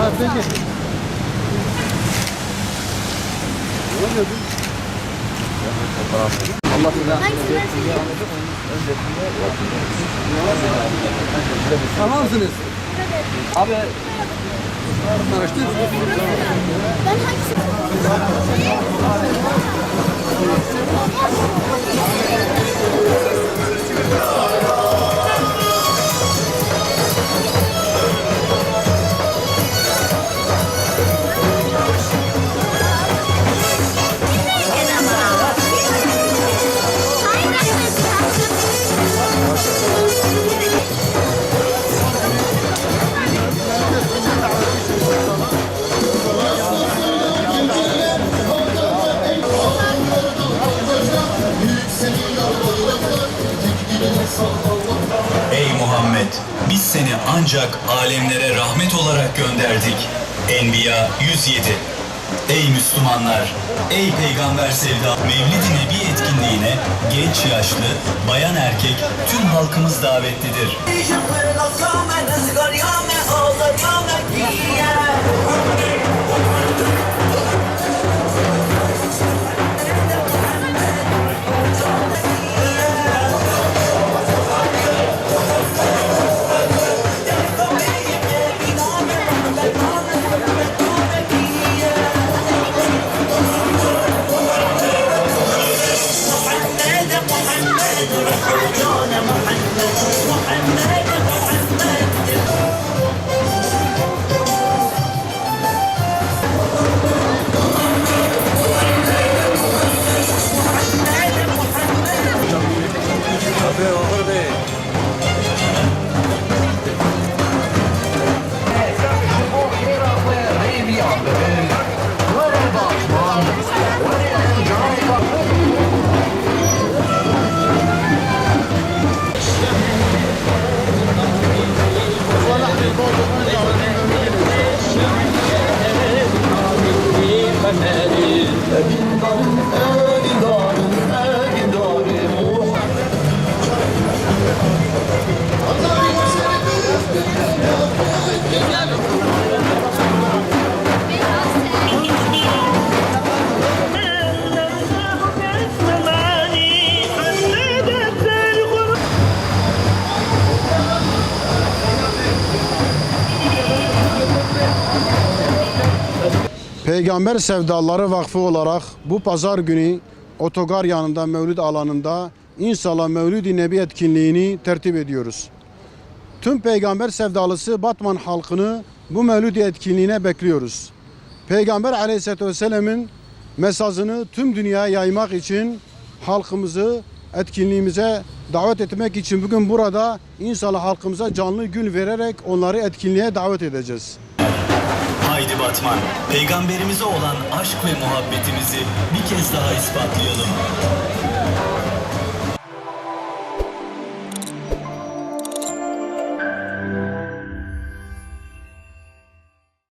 Allah size. Tamamsınız. Abi. Tanıştık. Ben hangisi? Ey Muhammed! Biz seni ancak alemlere rahmet olarak gönderdik. Enbiya 107. Ey Müslümanlar! Ey Peygamber sevda Mevlid-i Nebi etkinliğine genç yaşlı, bayan erkek tüm halkımız davetlidir. Peygamber Sevdaları Vakfı olarak bu pazar günü otogar yanında Mevlid alanında İnşallah Mevlid-i Nebi etkinliğini tertip ediyoruz. Tüm Peygamber sevdalısı Batman halkını bu Mevlid etkinliğine bekliyoruz. Peygamber Aleyhisselatü Vesselam'ın mesajını tüm dünyaya yaymak için halkımızı etkinliğimize davet etmek için bugün burada inşallah halkımıza canlı gül vererek onları etkinliğe davet edeceğiz. Haydi Batman, peygamberimize olan aşk ve muhabbetimizi bir kez daha ispatlayalım.